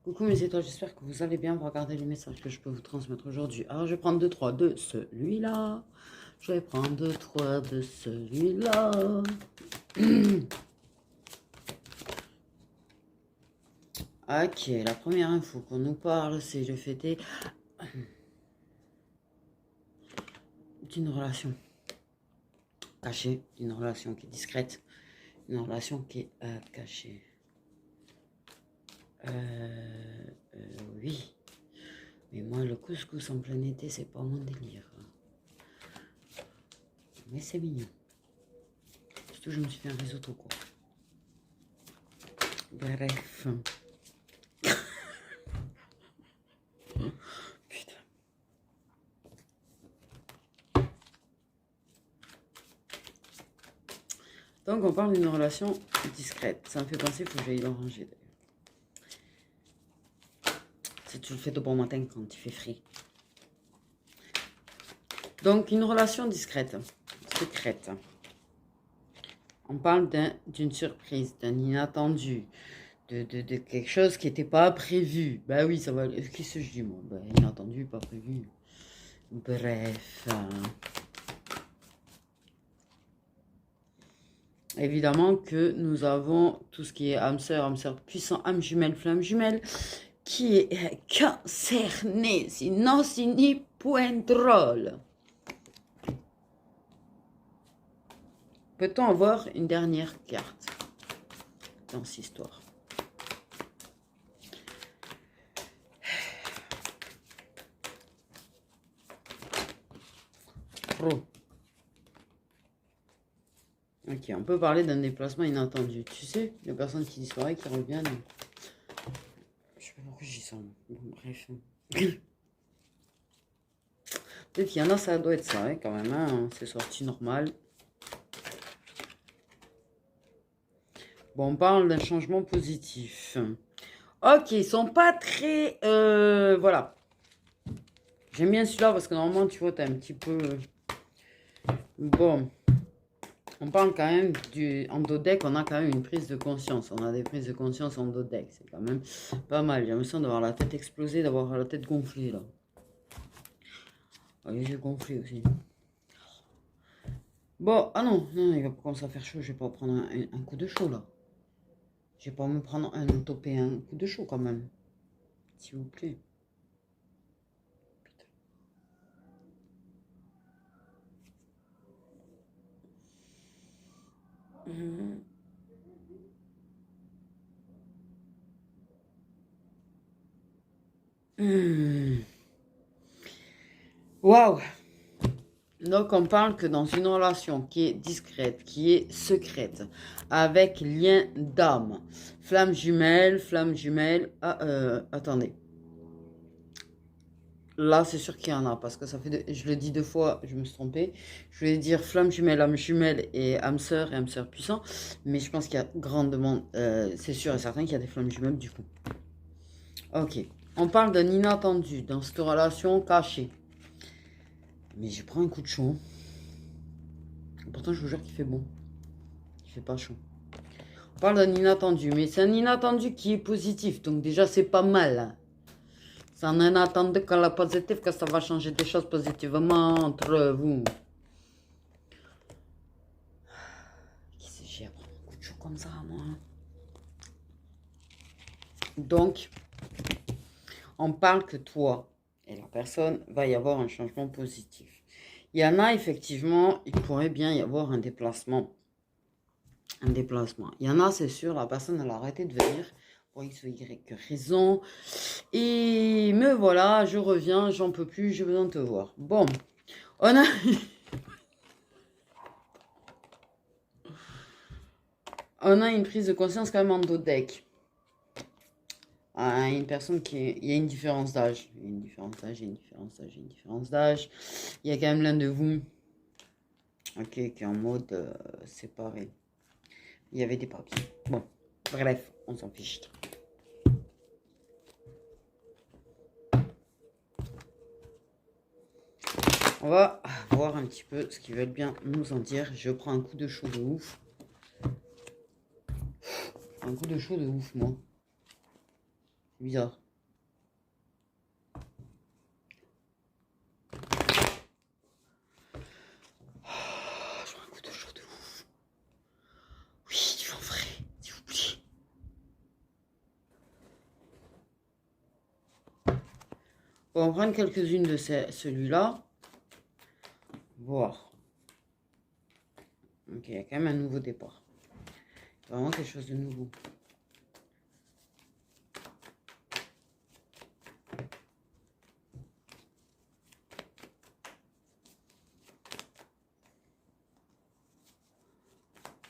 Coucou mes étoiles, j'espère que vous allez bien. Vous regardez les messages que je peux vous transmettre aujourd'hui. Alors, je vais prendre 2-3 de celui-là. Je vais prendre 2-3 de celui-là. Ok, la première info qu'on nous parle, c'est le fait d'une relation cachée, d'une relation qui est discrète, une relation qui est cachée. Oui. Mais moi, le couscous en plein été, c'est pas mon délire. Mais c'est mignon. Surtout, je me suis fait un risotto, quoi. Bref. Putain. Donc, on parle d'une relation discrète. Ça me fait penser, il faut que j'aille le ranger, d'ailleurs. Si tu le fais de bon matin quand il fait frais. Donc, une relation discrète, secrète. On parle d'une surprise, d'un inattendu, de quelque chose qui n'était pas prévu. Bah oui, ça va. Qu'est-ce que je dis, moi? Bah, inattendu, pas prévu. Bref. Évidemment que nous avons tout ce qui est âme sœur puissant, âme jumelle, flamme jumelle, qui est concerné, sinon c'est ni point drôle. Peut-on avoir une dernière carte dans cette histoire? Oh. Ok, on peut parler d'un déplacement inattendu. Tu sais, les personnes qui disparaissent, qui reviennent. Je sais pas pourquoi je dis ça. Bon, bref. Peut-être qu'il y en a, ça doit être ça, hein, quand même. Hein. C'est sorti normal. Bon, on parle d'un changement positif. Ok, ils sont pas très... voilà. J'aime bien celui-là parce que normalement, tu vois, t'as un petit peu... Bon. On parle quand même en dodeck, on a quand même une prise de conscience. On a des prises de conscience en dodeck. C'est quand même pas mal. J'ai l'impression d'avoir la tête explosée, d'avoir la tête gonflée, là. Les yeux gonflés aussi. Bon, ah non, non, il va commencer à faire chaud. Je vais pas prendre un coup de chaud, là. Je vais pas me prendre toper un coup de chaud, quand même. S'il vous plaît. Waouh! Donc, on parle que dans une relation qui est discrète, qui est secrète, avec lien d'âme, flamme jumelle, attendez. Là, c'est sûr qu'il y en a, parce que ça fait, je le dis 2 fois, je me suis trompée. Je voulais dire flamme jumelle, âme jumelle et âme sœur puissant, mais je pense qu'il y a grandement, c'est sûr et certain qu'il y a des flammes jumelles du coup. Ok, on parle d'un inattendu dans cette relation cachée. Mais je prends un coup de chaud. Pourtant, je vous jure qu'il fait bon. Il fait pas chaud. On parle d'un inattendu, mais c'est un inattendu qui est positif. Donc déjà, c'est pas mal. C'est un inattendu quand la positif, que ça va changer des choses positivement entre vous. Qu'est-ce que j'ai à prendre un coup de chaud comme ça, moi? Donc, on parle que toi et la personne va y avoir un changement positif. Il y en a, effectivement, il pourrait bien y avoir un déplacement. Un déplacement. Il y en a, c'est sûr, la personne, elle a arrêté de venir pour X ou Y raison. Et me voilà, je reviens, j'en peux plus, j'ai besoin de te voir. Bon, on a... on a une prise de conscience quand même en dodeck. Une personne qui est... Il y a une différence d'âge. Il y a une différence d'âge, il y a une différence d'âge, il y a une différence d'âge. Il y a quand même l'un de vous, ok, qui est en mode séparé. Il y avait des papiers. Bon, bref, on s'en fiche. On va voir un petit peu ce qu'ils veulent bien nous en dire. Je prends un coup de chaud de ouf. Un coup de chaud de ouf, moi. Bizarre. Je prends un coup de chaud de ouf. Oui, du vent frais, s'il vous plaît. On va prendre quelques-unes de celui-là. Voir. Ok, il y a quand même un nouveau départ. Vraiment quelque chose de nouveau.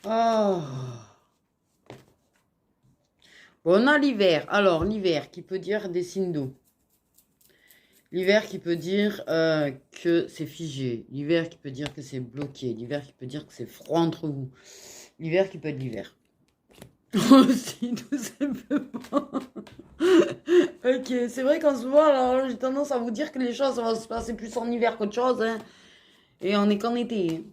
Oh. Bon, on a l'hiver. Alors, l'hiver qui peut dire des signes d'eau. L'hiver qui peut dire que c'est figé. L'hiver qui peut dire que c'est bloqué. L'hiver qui peut dire que c'est froid entre vous. L'hiver qui peut être l'hiver. Aussi, tout simplement. Ok, c'est vrai qu'en ce moment, alors, j'ai tendance à vous dire que les choses vont se passer plus en hiver qu'autre chose. Hein. Et on est qu'en été.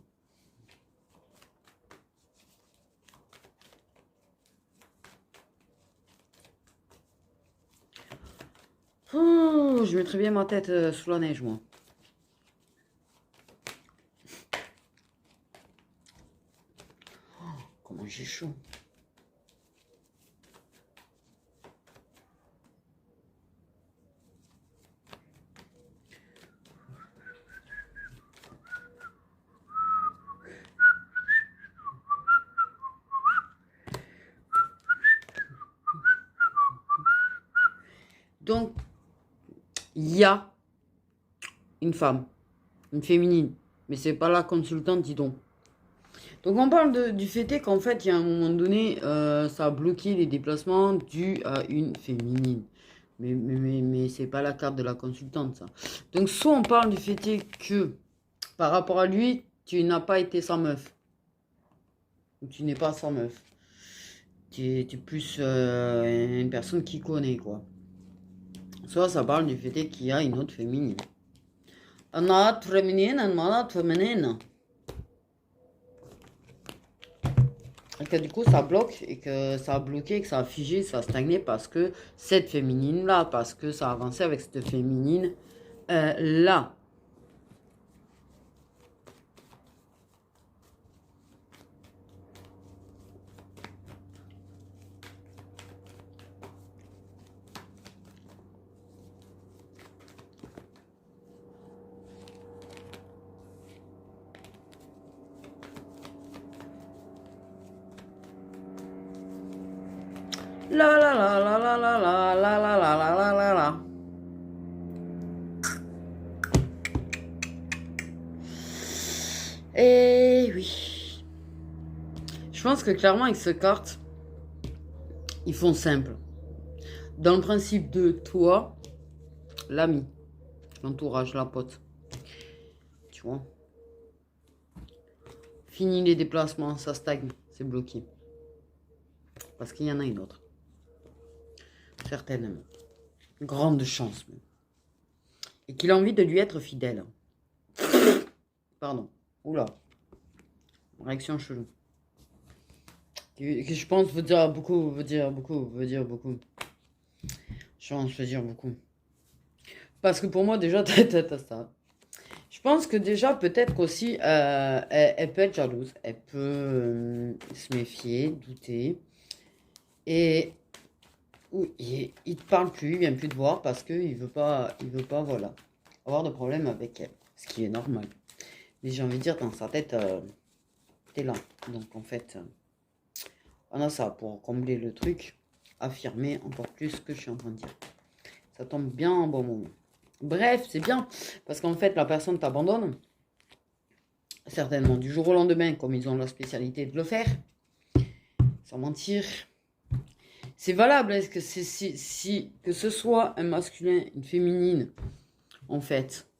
Oh, je mettrais bien ma tête sous la neige, moi. Oh, comment j'ai chaud. Donc, il y a une femme, une féminine, mais c'est pas la consultante, dis donc. Donc on parle du fait qu'en fait, il y a un moment donné, ça a bloqué les déplacements dus à une féminine. Mais c'est pas la carte de la consultante, ça. Donc soit on parle du fait que, par rapport à lui, tu n'as pas été sans meuf. Ou tu n'es pas sans meuf. Tu es plus une personne qui connaît, quoi. Soit ça parle du fait qu'il y a une autre féminine. Une autre féminine, une autre féminine. Et que du coup ça bloque et que ça a bloqué, que ça a figé, ça a stagné parce que cette féminine là, parce que ça a avancé avec cette féminine là. La la la la la la la la la la la la la la. Et oui. Je pense que clairement avec cette carte, ils font simple. Dans le principe de toi, l'ami, l'entourage, la pote. Tu vois. Fini les déplacements, ça stagne, c'est bloqué. Parce qu'il y en a une autre. Certainement. Grande chance même. Et qu'il a envie de lui être fidèle. Pardon. Oula. Réaction chelou. Que je pense veut dire beaucoup, veut dire beaucoup, veut dire beaucoup. Je pense veut dire beaucoup. Parce que pour moi, déjà, t'as ça. Je pense que déjà, peut-être qu'aussi, elle peut être jalouse. Elle peut se méfier, douter. Et il te parle plus, il vient plus te voir parce qu'il veut pas, voilà, avoir de problème avec elle. Ce qui est normal. Mais j'ai envie de dire, dans sa tête, t'es là. Donc en fait, on a ça pour combler le truc, affirmer encore plus ce que je suis en train de dire. Ça tombe bien en bon moment. Bref, c'est bien, parce qu'en fait, la personne t'abandonne, certainement du jour au lendemain, comme ils ont la spécialité de le faire, sans mentir. C'est valable, est-ce que si que ce soit un masculin, une féminine, en fait,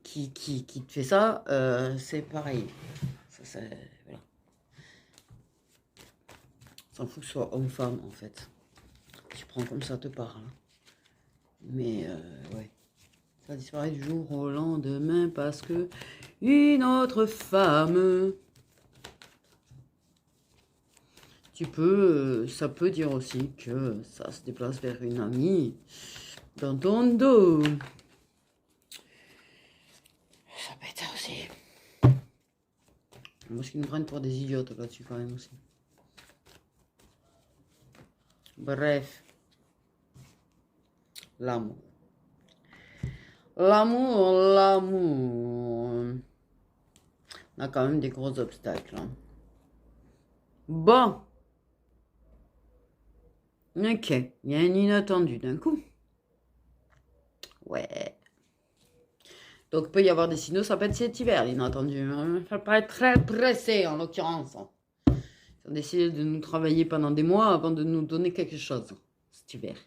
qui te fait ça, c'est pareil. Ça, voilà. S'en fout que ce soit homme-femme, en fait. Tu prends comme ça te parle. Mais, ouais. Ça disparaît du jour au lendemain parce que une autre femme... petit peu, ça peut dire aussi que ça se déplace vers une amie dans ton dos. Ça peut être ça aussi. Parce qu'ils nous prennent pour des idiotes là-dessus quand même aussi. Bref. L'amour. L'amour. On a quand même des gros obstacles. Hein. Bon. Ok. Il y a un inattendu d'un coup. Ouais. Donc, il peut y avoir des signaux, ça peut être cet hiver, l'inattendu. Il faut pas être très pressé, en l'occurrence. Ils ont décidé de nous travailler pendant des mois avant de nous donner quelque chose, cet hiver.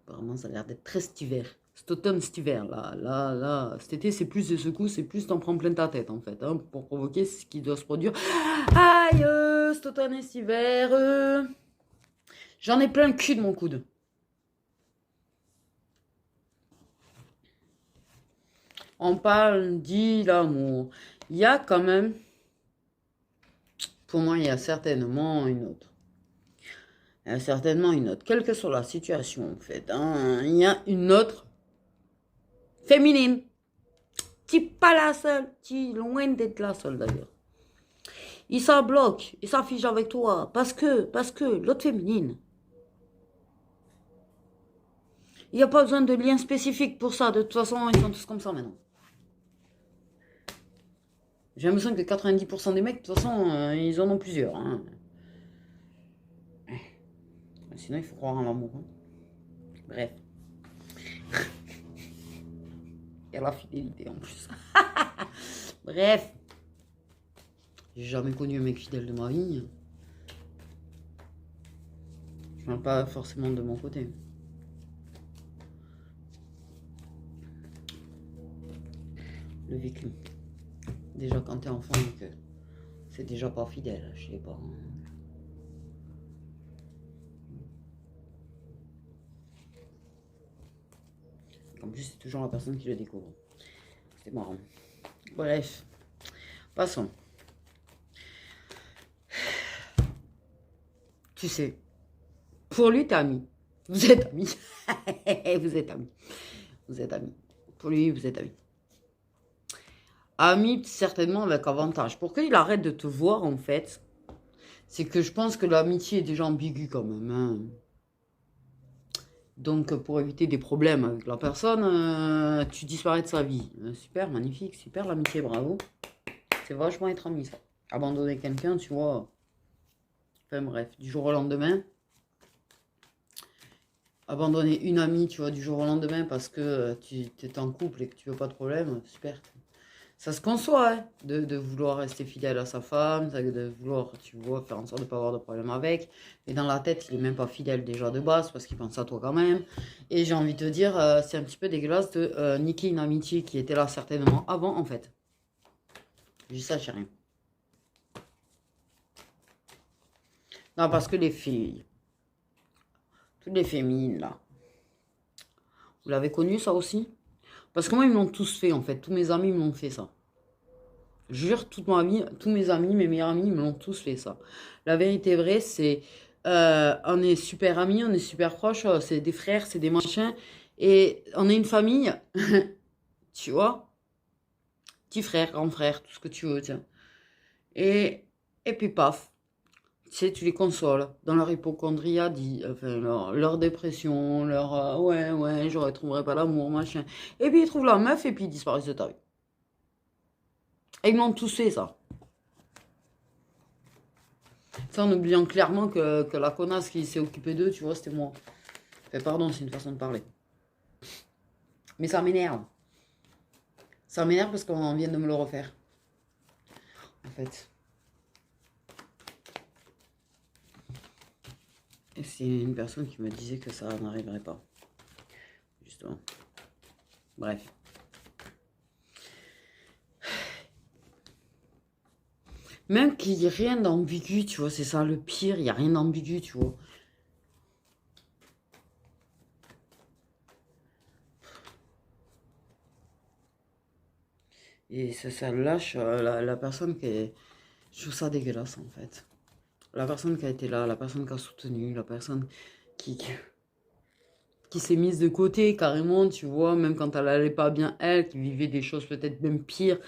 Vraiment, ça a l'air d'être très cet hiver. Cet automne, cet hiver, là. Cet été, c'est plus des secousses, c'est plus t'en prends plein ta tête, en fait, hein, pour provoquer ce qui doit se produire. Aïe, cet automne et cet hiver. J'en ai plein le cul de mon coude. On parle dit l'amour. Il y a quand même, pour moi, il y a certainement une autre. Il y a certainement une autre. Quelle que soit la situation, en fait. Hein, il y a une autre féminine. Tu n'es pas la seule. Tu es loin d'être la seule, d'ailleurs. Il s'en bloque. Il s'affiche avec toi. Parce que l'autre féminine. Il n'y a pas besoin de lien spécifique pour ça. De toute façon, ils sont tous comme ça maintenant. J'ai l'impression que 90% des mecs, de toute façon, ils en ont plusieurs. Hein. Sinon, il faut croire en l'amour. Hein. Bref. Et la fidélité en plus. Bref. J'ai jamais connu un mec fidèle de ma vie. Je parle pas forcément de mon côté. Le vécu. Déjà quand t'es enfant, c'est déjà pas fidèle, je sais pas. En plus, c'est toujours la personne qui le découvre. C'est marrant. Bref. Passons. Tu sais, pour lui, t'es ami. Vous êtes amis. Vous êtes amis. Vous êtes amis. Pour lui, vous êtes amis. Ami, certainement avec avantage. Pour qu'il arrête de te voir, en fait, c'est que je pense que l'amitié est déjà ambiguë quand même. Hein. Donc, pour éviter des problèmes avec la personne, tu disparais de sa vie. Super, magnifique, super l'amitié, bravo. C'est vachement être ami, ça. Abandonner quelqu'un, tu vois. Enfin bref, du jour au lendemain. Abandonner une amie, tu vois, du jour au lendemain parce que tu es en couple et que tu veux pas de problème, super. Ça se conçoit, hein, de vouloir rester fidèle à sa femme, de vouloir, tu vois, faire en sorte de ne pas avoir de problème avec. Mais dans la tête, il est même pas fidèle déjà de base parce qu'il pense à toi quand même. Et j'ai envie de te dire, c'est un petit peu dégueulasse de niquer une amitié qui était là certainement avant, en fait. Juste ça, rien. Non, parce que les filles, toutes les féminines, là, vous l'avez connu, ça aussi? Parce que moi, ils me l'ont tous fait, en fait. Tous mes amis me l'ont fait, ça. Je jure, toute ma vie, tous mes amis, mes meilleurs amis, me l'ont tous fait, ça. La vérité vraie, c'est... on est super amis, on est super proches, c'est des frères, c'est des machins. Et on est une famille, tu vois? Petit frère, grand frère, tout ce que tu veux, tiens. Et puis, paf. Tu sais, tu les consoles dans leur hypocondriadie, enfin, leur dépression, leur ouais, je retrouverai pas l'amour, machin. Et puis ils trouvent la meuf et puis ils disparaissent de ta vie. Et ils m'ont tous fait ça. Ça en oubliant clairement que la connasse qui s'est occupée d'eux, tu vois, c'était moi. Enfin, pardon, c'est une façon de parler. Mais ça m'énerve. Ça m'énerve parce qu'on vient de me le refaire. En fait. Et c'est une personne qui me disait que ça n'arriverait pas. Justement. Bref. Même qu'il n'y ait rien d'ambigu, tu vois, c'est ça le pire, il n'y a rien d'ambigu, tu vois. Et ça lâche la personne qui est... Je trouve ça dégueulasse, en fait. la personne qui a été là, la personne qui a soutenu, la personne qui, qui s'est mise de côté carrément, tu vois, même quand elle allait pas bien, elle, qui vivait des choses peut-être même pires,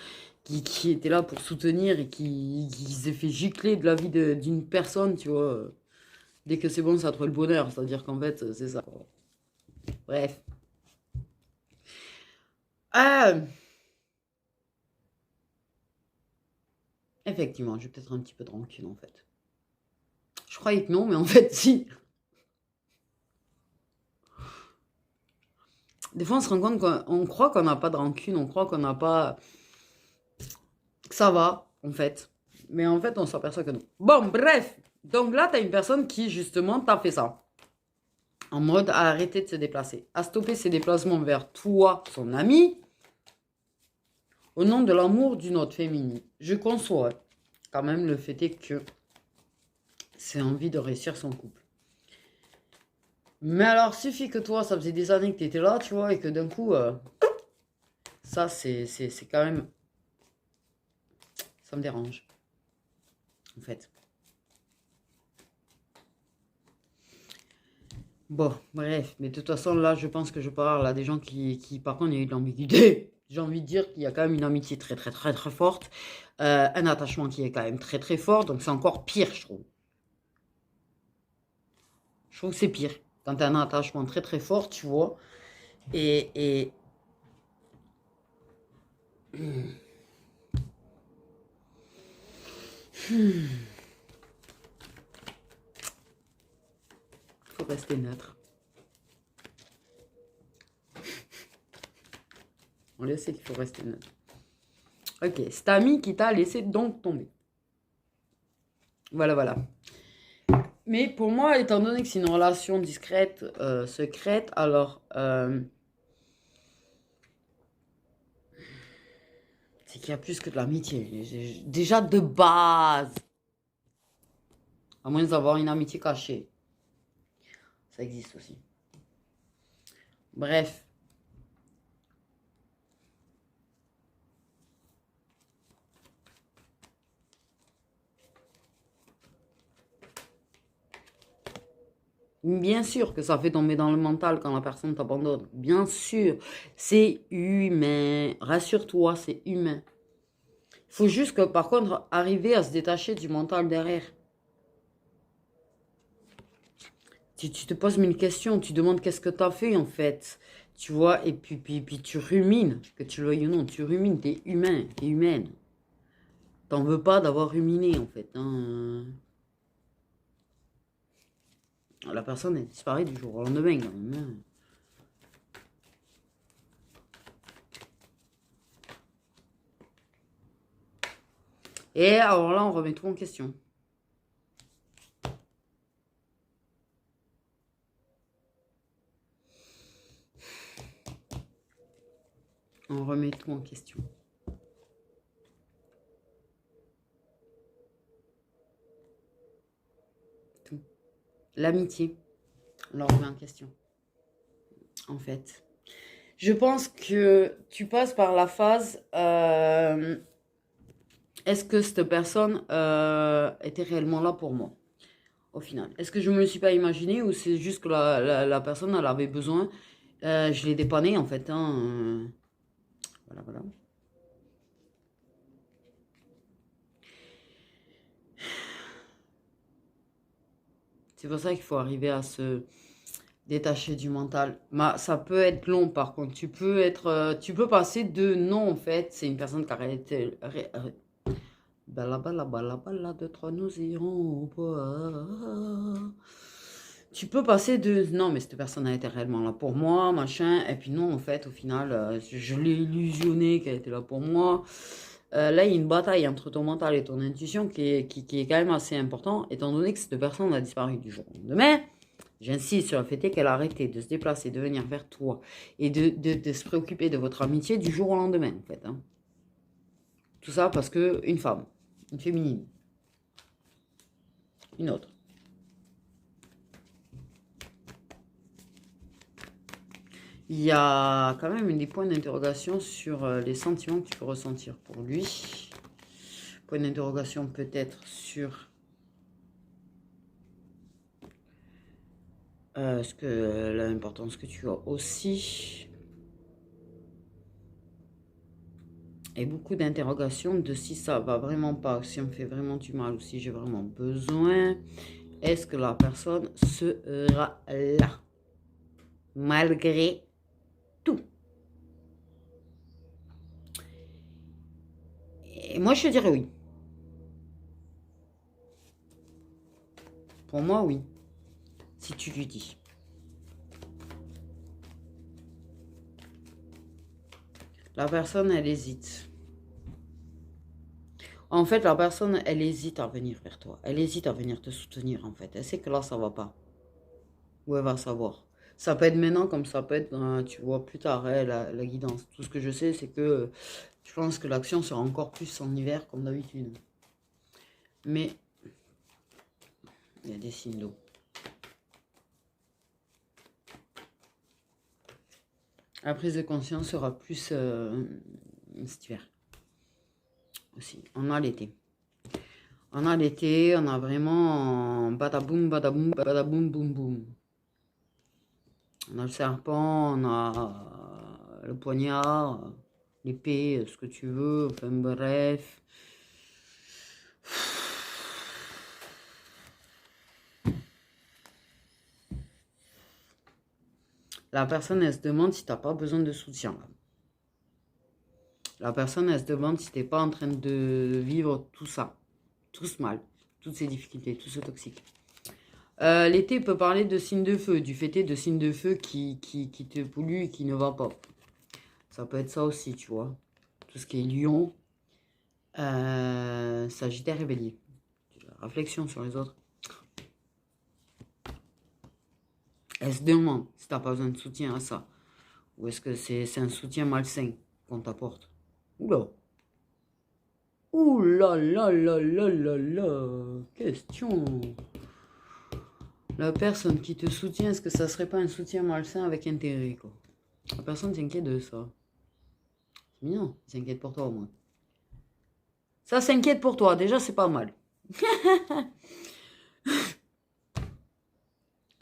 qui était là pour soutenir et qui s'est fait gicler de la vie d'une personne, tu vois. Dès que c'est bon, ça trouve le bonheur, c'est-à-dire qu'en fait, c'est ça. Bref. Ah, effectivement, j'ai peut-être un petit peu de rancune en fait. Je croyais que non, mais en fait, si. Des fois, on se rend compte qu'on croit qu'on n'a pas de rancune, on croit qu'on n'a pas. Que ça va, en fait. Mais en fait, on s'aperçoit que non. Bon, bref. Donc là, tu as une personne qui, justement, t'a fait ça. En mode à arrêter de se déplacer. À stopper ses déplacements vers toi, son ami, au nom de l'amour d'une autre féminine. Je conçois quand même le fait est que c'est envie de réussir son couple. Mais alors, suffit que toi, ça faisait des années que tu étais là, tu vois, et que d'un coup, ça, c'est quand même... Ça me dérange, en fait. Bon, bref, mais de toute façon, là, je pense que je parle à des gens par contre, il y a eu de l'ambiguïté. J'ai envie de dire qu'il y a quand même une amitié très, très, très, très forte. Un attachement qui est quand même très, très fort, donc c'est encore pire, je trouve. Je trouve que c'est pire. Quand tu as un attachement très, très fort, tu vois, et... Faut rester neutre. On le sait qu'il faut rester neutre. Ok, c'est ami qui t'a laissé donc tomber. Voilà, voilà. Mais pour moi, étant donné que c'est une relation discrète, secrète, alors c'est qu'il y a plus que de l'amitié. Déjà de base, à moins d'avoir une amitié cachée, ça existe aussi. Bref. Bien sûr que ça fait tomber dans le mental quand la personne t'abandonne. Bien sûr, c'est humain. Rassure-toi, c'est humain. Il faut juste que, par contre, arriver à se détacher du mental derrière. Tu te poses mille questions, tu demandes qu'est-ce que tu as fait en fait. Tu vois, et puis tu rumines, que tu le veuilles ou non, tu rumines, t'es humain, t'es humaine. T'en veux pas d'avoir ruminé en fait. Hein. La personne est disparue du jour au lendemain quand même. Hein. Et alors là, on remet tout en question. On remet tout en question. Tout. L'amitié, on la remet en question. En fait. Je pense que tu passes par la phase... est-ce que cette personne était réellement là pour moi, au final? Est-ce que je me le suis pas imaginé ou c'est juste que la personne, elle avait besoin? Je l'ai dépanné, en fait. Hein, voilà, voilà. C'est pour ça qu'il faut arriver à se détacher du mental. Ça peut être long, par contre. Tu peux passer de non, en fait. C'est une personne qui a arrêté... Bala bala bala bala, deux, trois, nous irons au bois. Tu peux passer de non, mais cette personne a été réellement là pour moi, machin, et puis non, en fait, au final, je l'ai illusionné qu'elle était là pour moi. Là, il y a une bataille entre ton mental et ton intuition qui est quand même assez important, étant donné que cette personne a disparu du jour au lendemain. J'insiste sur le fait qu'elle a arrêté de se déplacer, de venir vers toi et de se préoccuper de votre amitié du jour au lendemain, en fait. Hein. Tout ça parce que une femme, une féminine, une autre. Il y a quand même des points d'interrogation sur les sentiments que tu peux ressentir pour lui. Point d'interrogation peut-être sur ce que l'importance que tu as aussi. Et beaucoup d'interrogations de si ça va vraiment pas, si on me fait vraiment du mal ou si j'ai vraiment besoin. Est-ce que la personne sera là malgré tout? Et moi, je te dirais oui. Pour moi, oui. Si tu lui dis. La personne, elle hésite. En fait, la personne, elle hésite à venir vers toi. Elle hésite à venir te soutenir, en fait. Elle sait que là, ça va pas. Ou elle va savoir. Ça peut être maintenant comme ça peut être, tu vois, plus tard, hein, la guidance. Tout ce que je sais, c'est que je pense que l'action sera encore plus en hiver, comme d'habitude. Mais il y a des signes d'eau. La prise de conscience sera plus cet hiver. Aussi. On a l'été. On a l'été, on a vraiment badaboum, badaboum, badaboum, boum, boum. On a le serpent, on a le poignard, l'épée, ce que tu veux, enfin bref. La personne, elle se demande si tu n'as pas besoin de soutien. La personne, elle se demande si tu n'es pas en train de vivre tout ça, tout ce mal, toutes ces difficultés, tout ce toxique. L'été peut parler de signes de feu, du fait de signes de feu qui te polluent et qui ne va pas. Ça peut être ça aussi, tu vois. Tout ce qui est lion, Sagittaire et Bélier. Réflexion sur les autres. Elle se demande si tu n'as pas besoin de soutien à ça. Ou est-ce que c'est un soutien malsain qu'on t'apporte? Oula. Ouh là là là là là là. Question. La personne qui te soutient, est-ce que ça serait pas un soutien malsain avec intérêt, quoi? La personne s'inquiète de ça. C'est mignon, il s'inquiète pour toi au moins. Ça s'inquiète pour toi, déjà c'est pas mal.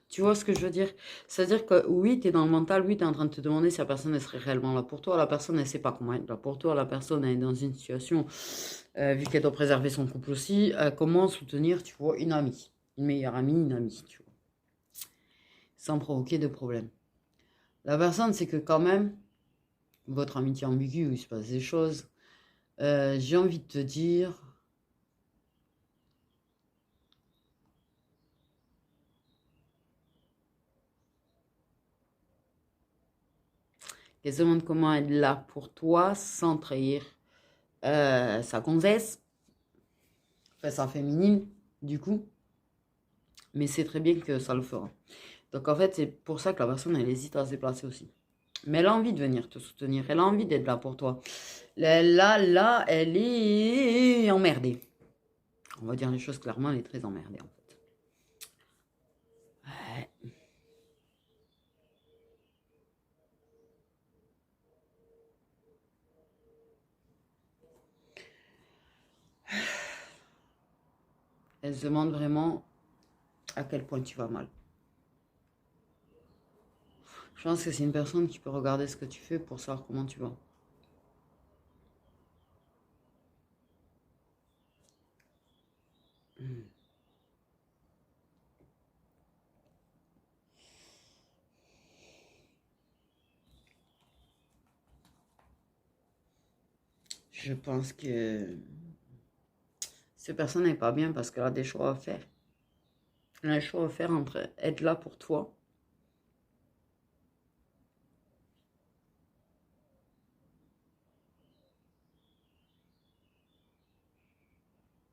Tu vois ce que je veux dire? C'est-à-dire que oui, tu es dans le mental, oui, tu es en train de te demander si la personne elle serait réellement là pour toi. La personne, elle sait pas comment être là pour toi. La personne elle est dans une situation, vu qu'elle doit préserver son couple aussi, comment soutenir, tu vois, une amie. Une meilleure amie, une amie, tu vois. Sans provoquer de problème. La personne, c'est que quand même, votre amitié ambiguë, où il se passe des choses, j'ai envie de te dire... qu'elle se demande comment être là pour toi sans trahir sa gonzesse, enfin sa féminine, du coup. Mais c'est très bien que ça le fera. Donc en fait, c'est pour ça que la personne, elle hésite à se déplacer aussi. Mais elle a envie de venir te soutenir, elle a envie d'être là pour toi. Là, elle est emmerdée. On va dire les choses clairement, elle est très emmerdée en fait. Ouais. Elle se demande vraiment à quel point tu vas mal. Je pense que c'est une personne qui peut regarder ce que tu fais pour savoir comment tu vas. Je pense que cette personne n'est pas bien parce qu'elle a des choix à faire. Elle a un choix à faire entre être là pour toi.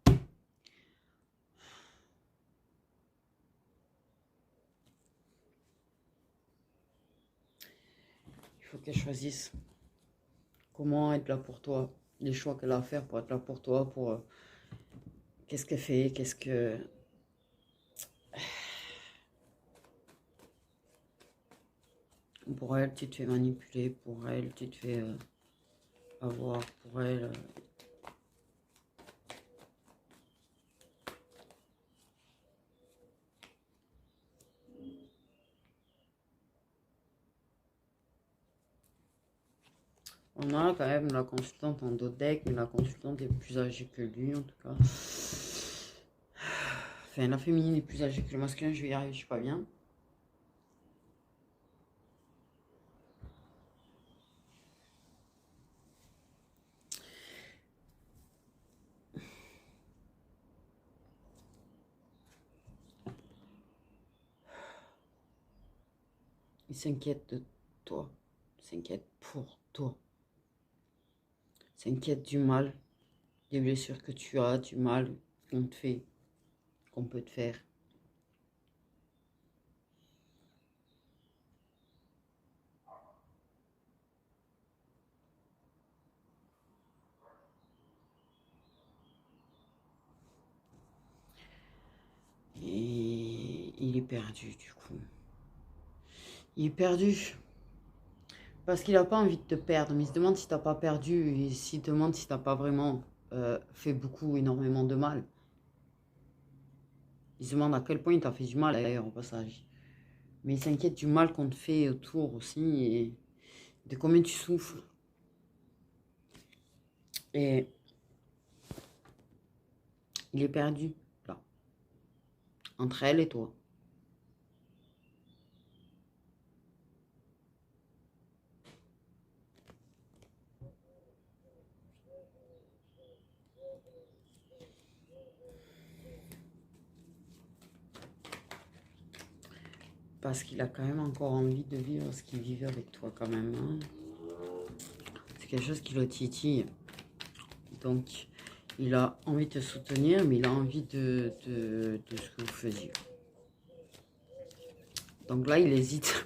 Il faut qu'elle choisisse comment être là pour toi. Les choix qu'elle a à faire pour être là pour toi, pour qu'est-ce qu'elle fait, qu'est-ce que... Pour elle, tu te fais manipuler, pour elle, tu te fais avoir, pour elle... On a quand même la consultante en dodeck, mais la consultante est plus âgée que lui, en tout cas. Enfin, la féminine est plus âgée que le masculin, je vais y arriver, je suis pas bien. Il s'inquiète de toi. Il s'inquiète pour toi. Il s'inquiète du mal, des blessures que tu as, du mal qu'on te fait, qu'on peut te faire. Et il est perdu du coup. Il est perdu parce qu'il n'a pas envie de te perdre, mais il se demande si t'as pas perdu et s'il te demande si t'as pas vraiment fait beaucoup, énormément de mal. Il se demande à quel point il t'a fait du mal d'ailleurs au passage. Mais il s'inquiète du mal qu'on te fait autour aussi et de combien tu souffres. Et il est perdu là, entre elle et toi. Parce qu'il a quand même encore envie de vivre ce qu'il vivait avec toi quand même. Hein. C'est quelque chose qui le titille. Donc, il a envie de te soutenir, mais il a envie de ce que vous faisiez. Donc là, il hésite.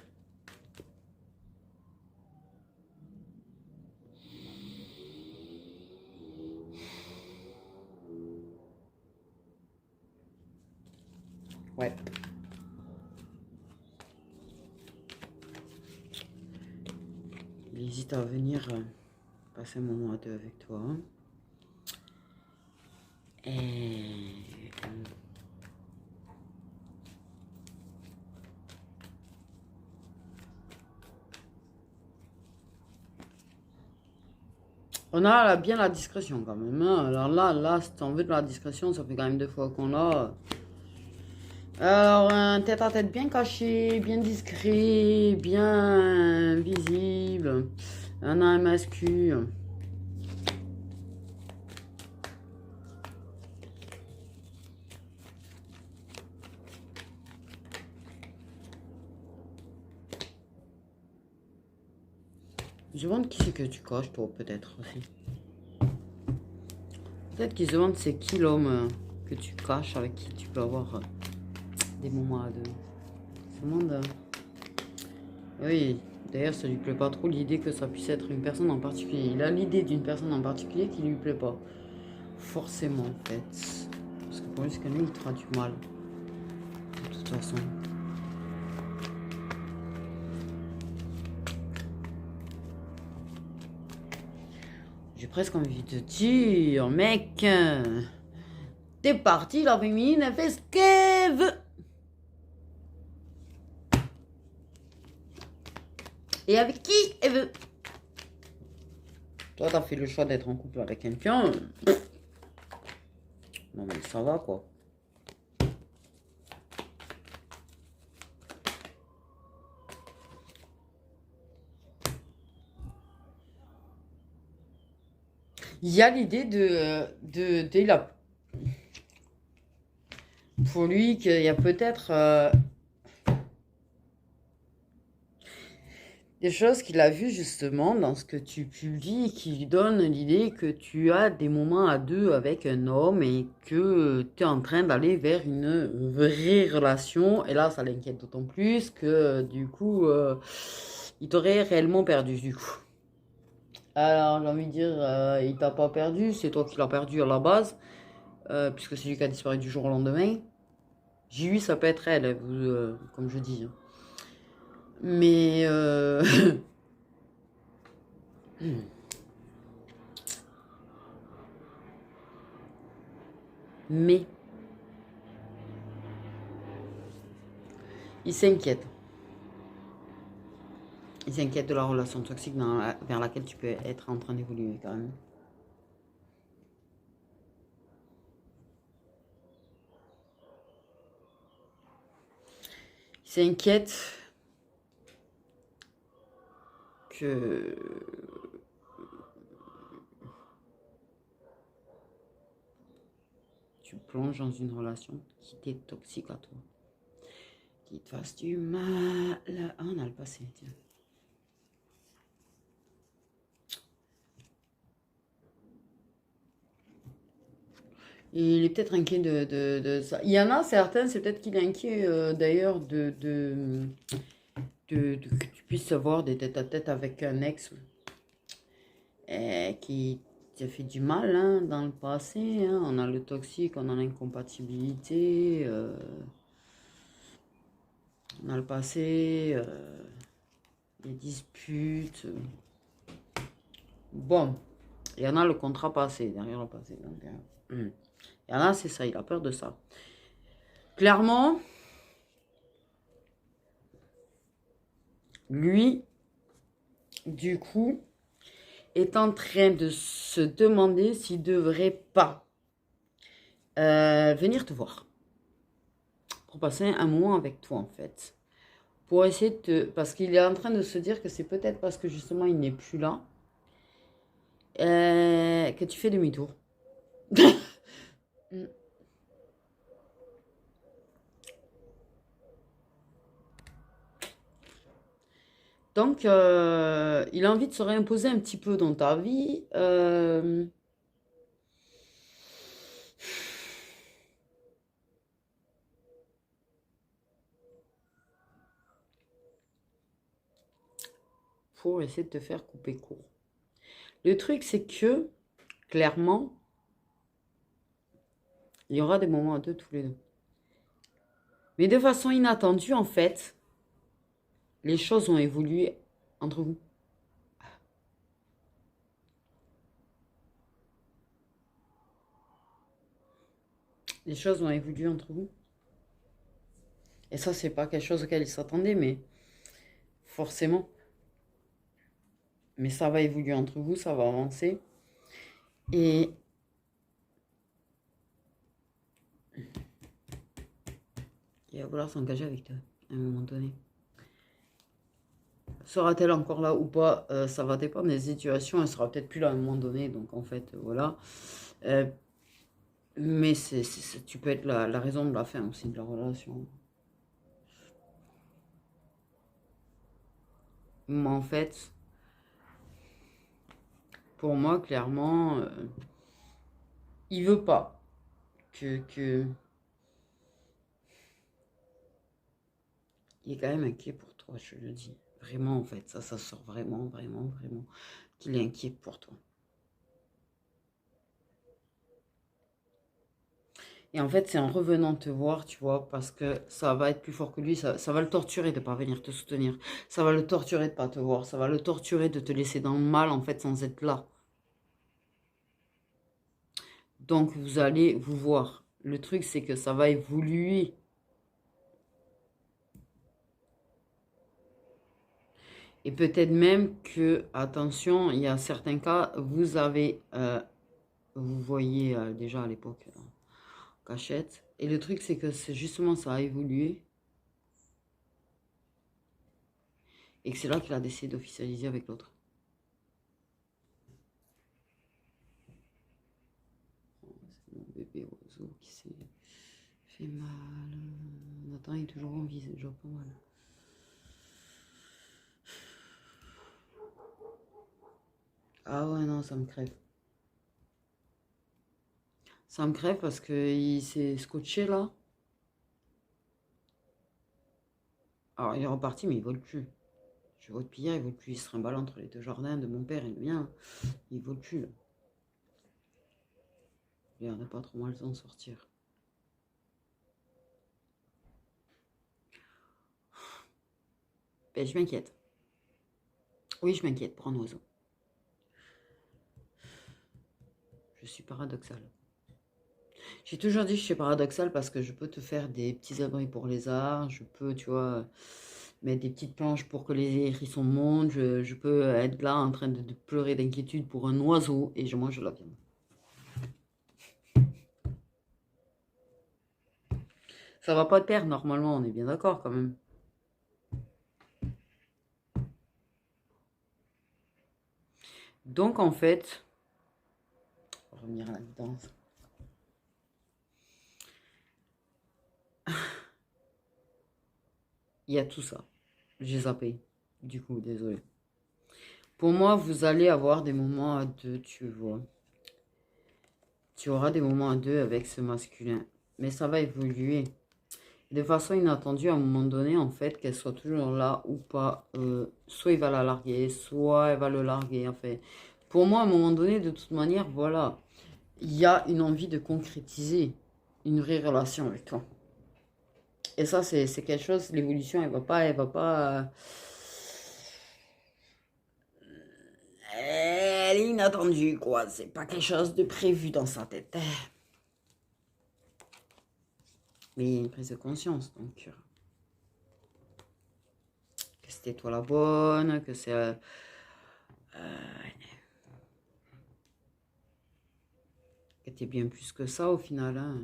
Ouais. Il hésite à venir passer un moment à deux avec toi. Et... on a bien la discrétion quand même. Hein. Alors là, si tu en veux de la discrétion, ça fait quand même 2 fois qu'on l'a. Alors, un tête-à-tête bien caché, bien discret, bien visible. Un MSQ. Je me demande qui c'est que tu caches, toi, peut-être aussi. Peut-être qu'ils se demandent c'est qui l'homme que tu caches, avec qui tu peux avoir des moments à deux. Ils se demandent. Oui, d'ailleurs, ça lui plaît pas trop l'idée que ça puisse être une personne en particulier. Il a l'idée d'une personne en particulier qui lui plaît pas. Forcément, en fait. Parce que pour lui, c'est que lui, il te fera du mal. De toute façon. J'ai presque envie de dire, mec, t'es parti, la féminine, elle fait ce qu'elle veut. Et avec qui elle veut. Toi, t'as fait le choix d'être en couple avec quelqu'un. Non, mais ça va, quoi. Il y a l'idée de la... Pour lui, qu'il y a peut-être des choses qu'il a vues justement dans ce que tu publies qui lui donnent l'idée que tu as des moments à deux avec un homme et que tu es en train d'aller vers une vraie relation. Et là, ça l'inquiète d'autant plus que du coup, il t'aurait réellement perdu du coup. Alors, j'ai envie de dire, il t'a pas perdu, c'est toi qui l'as perdu à la base, puisque c'est lui qui a disparu du jour au lendemain. J8, ça peut être elle, comme je dis. Hein. Mais... mais... Il s'inquiète. Il s'inquiète de la relation toxique vers laquelle tu peux être en train d'évoluer quand même. Il s'inquiète que tu plonges dans une relation qui t'est toxique à toi. Qui te fasse du mal. Ah, on a le passé, tiens. Il est peut-être inquiet de ça. Il y en a certains, c'est peut-être qu'il est inquiet d'ailleurs que tu puisses avoir des tête-à-tête avec un ex qui t'a fait du mal hein, dans le passé. Hein. On a le toxique, on a l'incompatibilité. On a le passé, les disputes. Bon, il y en a le contrat passé, derrière le passé. Donc, il y en a, c'est ça, il a peur de ça. Clairement, lui, du coup, est en train de se demander s'il ne devrait pas venir te voir. Pour passer un moment avec toi, en fait. Pour essayer de te... Parce qu'il est en train de se dire que c'est peut-être parce que justement il n'est plus là que tu fais demi-tour. Donc, il a envie de se réimposer un petit peu dans ta vie. Pour essayer de te faire couper court. Le truc, c'est que, clairement, il y aura des moments à deux tous les deux. Mais de façon inattendue, en fait, les choses ont évolué entre vous. Les choses ont évolué entre vous. Et ça, c'est pas quelque chose auquel il s'attendait, mais forcément. Mais ça va évoluer entre vous, ça va avancer. Et il va vouloir s'engager avec toi à un moment donné. Sera-t-elle encore là ou pas ça va dépendre des situations. Elle sera peut-être plus là à un moment donné. Donc en fait, voilà. Mais tu peux être la raison de la fin aussi de la relation. Mais en fait, pour moi, clairement, il veut pas que... Il est quand même inquiet pour toi, je le dis. Vraiment, en fait, ça sort vraiment, vraiment, vraiment qu'il est inquiet pour toi. Et en fait, c'est en revenant te voir, tu vois, parce que ça va être plus fort que lui, ça va le torturer de ne pas venir te soutenir. Ça va le torturer de ne pas te voir. Ça va le torturer de te laisser dans le mal, en fait, sans être là. Donc, vous allez vous voir. Le truc, c'est que ça va évoluer. Et peut-être même que, attention, il y a certains cas, vous voyez déjà à l'époque, cachette. Et le truc, c'est que c'est justement ça a évolué. Et que c'est là qu'il a décidé d'officialiser avec l'autre. C'est mon bébé oiseau qui s'est fait mal. Nathan il est toujours en vie, c'est déjà pas mal. Ah ouais, non, ça me crève. Ça me crève parce qu'il s'est scotché là. Alors il est reparti, mais il vole plus. Je vois de Pierre, il vole plus. Il se trimballe entre les deux jardins de mon père et le mien. Il vole plus là. Il a l'air de pas trop mal s'en sortir. Ben, je m'inquiète. Oui, je m'inquiète pour un oiseau. Je suis paradoxale. J'ai toujours dit que je suis paradoxale parce que je peux te faire des petits abris pour lézards. Je peux, tu vois, mettre des petites planches pour que les hérissons montent. Je peux être là en train de pleurer d'inquiétude pour un oiseau et je mange la viande. Ça va pas de pair normalement, on est bien d'accord quand même. Donc en fait, on va revenir à la guidance. Il y a tout ça. J'ai zappé. Du coup, désolé. Pour moi, vous allez avoir des moments à deux, tu vois. Tu auras des moments à deux avec ce masculin. Mais ça va évoluer. De façon inattendue, à un moment donné, en fait, qu'elle soit toujours là ou pas. Soit il va la larguer, soit elle va le larguer. En fait, pour moi, à un moment donné, de toute manière, voilà. Il y a une envie de concrétiser une vraie relation avec toi. Et ça, c'est quelque chose, l'évolution, elle est inattendue, quoi. C'est pas quelque chose de prévu dans sa tête. Mais il y a une prise de conscience, donc. Que c'était toi la bonne, que c'est. Que t'es bien plus que ça au final, hein.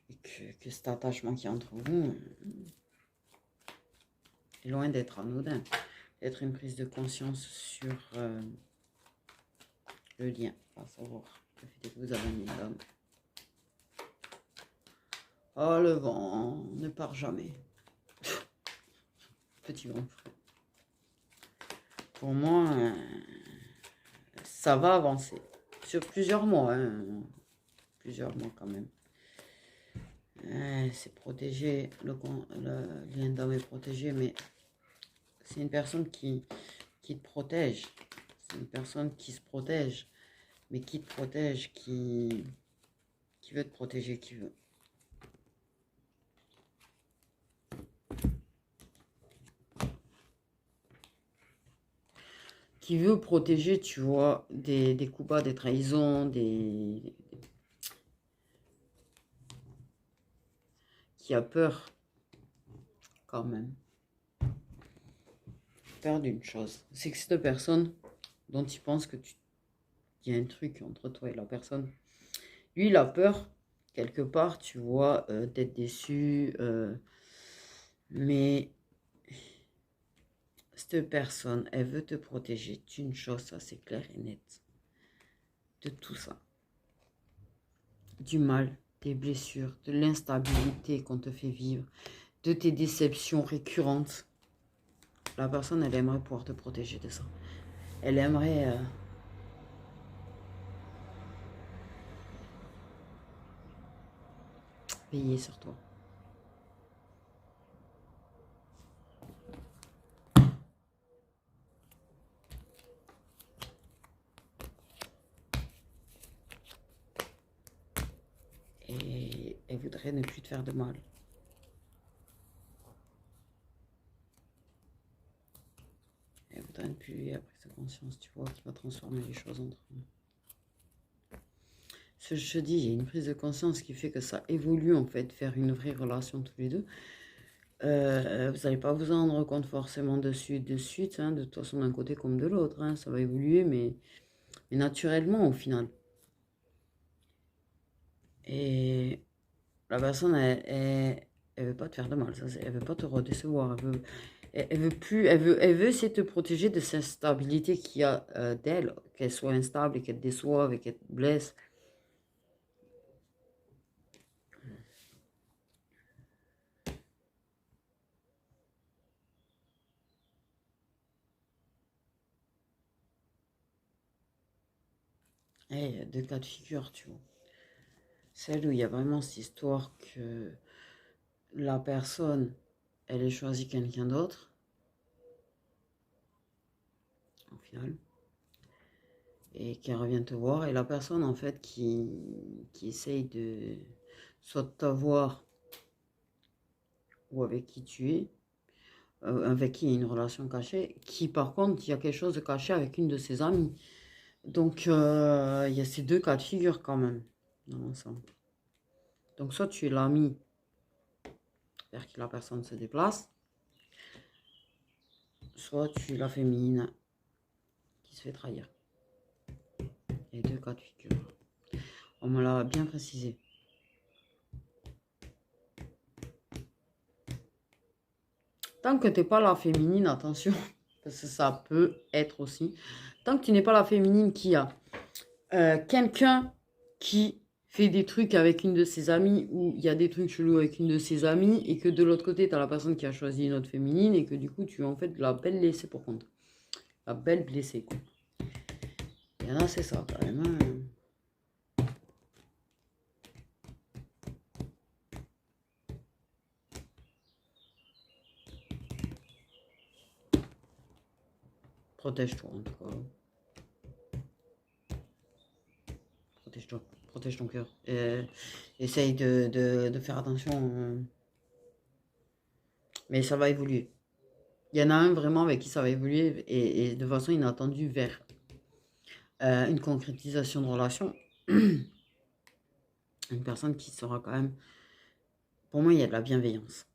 Et que cet attachement qui est entre vous est loin d'être anodin. D'être une prise de conscience sur le lien, à savoir le fait que vous avez un homme. Oh, le vent ne part jamais. Petit vent frais. Pour moi, ça va avancer. Sur plusieurs mois, hein. Plusieurs mois quand même. C'est protégé, le lien d'homme est protégé, mais c'est une personne qui te protège. C'est une personne qui se protège, mais qui te protège, qui veut te protéger, qui veut. Qui veut protéger, tu vois, des coups bas, des trahisons, qui a peur, quand même. Peur d'une chose. C'est que cette personne dont tu penses qu'il y a un truc entre toi et la personne, lui, il a peur, quelque part, tu vois, d'être déçu, mais cette personne, elle veut te protéger d'une chose, ça c'est clair et net, de tout ça. Du mal, des blessures, de l'instabilité qu'on te fait vivre, de tes déceptions récurrentes. La personne, elle aimerait pouvoir te protéger de ça. Elle aimerait veiller sur toi. Et elle voudrait ne plus te faire de mal. Elle voudrait ne plus après sa conscience, tu vois, qui va transformer les choses entre nous. Ce que je te dis, il y a une prise de conscience qui fait que ça évolue en fait vers une vraie relation tous les deux. Vous n'allez pas vous en rendre compte forcément de suite, hein, de toute façon d'un côté comme de l'autre, hein, ça va évoluer, mais naturellement au final. Et la personne, elle veut pas te faire de mal, ça, elle veut pas te redécevoir, elle veut plus, elle veut essayer de te protéger de cette stabilité qu'il y a d'elle, qu'elle soit instable et qu'elle te déçoive et qu'elle te blesse. Et il y a deux cas de figure, tu vois. Celle où il y a vraiment cette histoire que la personne, elle ait choisi quelqu'un d'autre, au final, et qu'elle revient te voir, et la personne, en fait, qui essaye de soit de t'avoir ou avec qui tu es, avec qui il y a une relation cachée, qui, par contre, il y a quelque chose de caché avec une de ses amies. Donc, il y a ces deux cas de figure, quand même, dans l'ensemble. Donc, soit tu es l'ami vers qui la personne se déplace, soit tu es la féminine qui se fait trahir. Les deux cas de figure. On me l'a bien précisé. Tant que tu n'es pas la féminine, attention, parce que ça peut être aussi. Tant que tu n'es pas la féminine qui a quelqu'un qui fait des trucs avec une de ses amies ou il y a des trucs chelous avec une de ses amies et que de l'autre côté, tu as la personne qui a choisi une autre féminine et que du coup, tu es en fait la belle laissée pour compte. La belle blessée, quoi. Il y en a, c'est ça, quand même. Hein. Protège-toi, en tout cas. Protège-toi. Protège ton cœur. Essaye de faire attention. Mais ça va évoluer. Il y en a un vraiment avec qui ça va évoluer et de façon inattendue vers une concrétisation de relation. Une personne qui sera quand même... Pour moi, il y a de la bienveillance.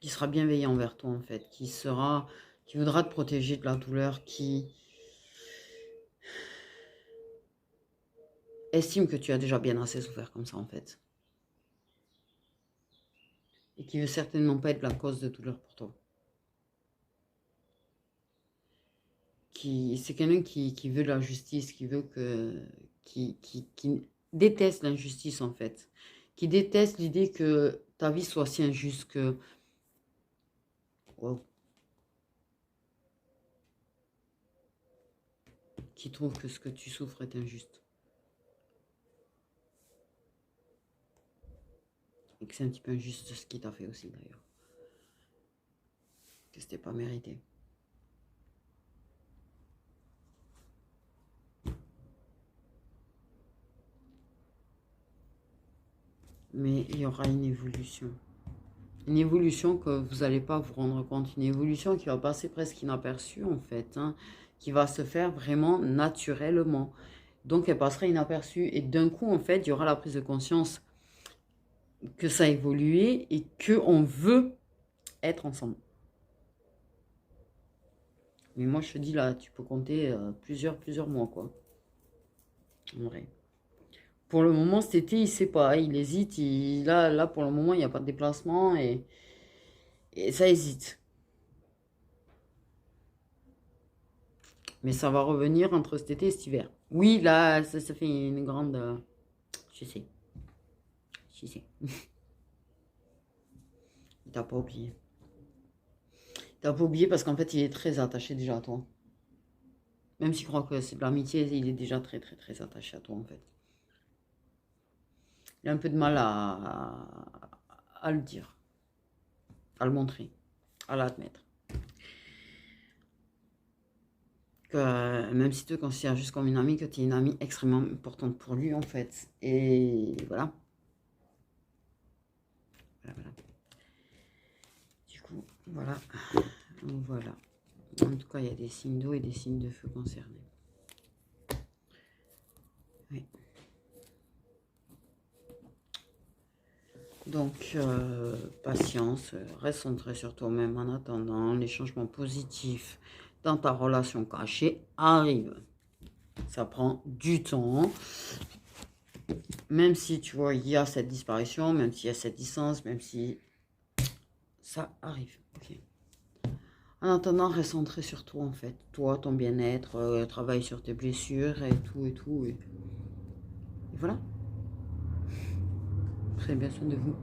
Qui sera bienveillant envers toi, en fait. Qui voudra te protéger de la douleur, qui estime que tu as déjà bien assez souffert comme ça, en fait. Et qui veut certainement pas être la cause de douleur pour toi. C'est quelqu'un qui veut la justice, qui veut qui déteste l'injustice, en fait. Qui déteste l'idée que ta vie soit si injuste que... Wow. Qui trouve que ce que tu souffres est injuste. Et que c'est un petit peu injuste ce qui t'a fait aussi, d'ailleurs. Que c'était pas mérité. Mais il y aura une évolution. Une évolution que vous n'allez pas vous rendre compte. Une évolution qui va passer presque inaperçue, en fait. Hein, qui va se faire vraiment naturellement. Donc, elle passera inaperçue. Et d'un coup, en fait, il y aura la prise de conscience que ça a évolué et qu'on veut être ensemble. Mais moi, je te dis, là, tu peux compter plusieurs mois, quoi. En vrai. Pour le moment, cet été, il sait pas. Il hésite. Là, pour le moment, il n'y a pas de déplacement et ça hésite. Mais ça va revenir entre cet été et cet hiver. Oui, là, ça fait une grande... je sais. Je sais. Il t'a pas oublié. Il t'a pas oublié parce qu'en fait, il est très attaché déjà à toi. Même s'il croit que c'est de l'amitié, il est déjà très, très, très attaché à toi, en fait. Il a un peu de mal à le dire, à le montrer, à l'admettre. Que même si tu te considères juste comme une amie, que tu es une amie extrêmement importante pour lui, en fait. Et voilà. Voilà. Du coup, voilà. Voilà. En tout cas, il y a des signes d'eau et des signes de feu concernés. Oui. Donc, patience, reste centré sur toi-même en attendant. Les changements positifs dans ta relation cachée arrivent. Ça prend du temps. Même si, tu vois, il y a cette disparition, même s'il y a cette distance, même si ça arrive. Okay. En attendant, reste centré sur toi, en fait. Toi, ton bien-être, travaille sur tes blessures et tout, et tout. Et voilà. Prenez bien soin de vous.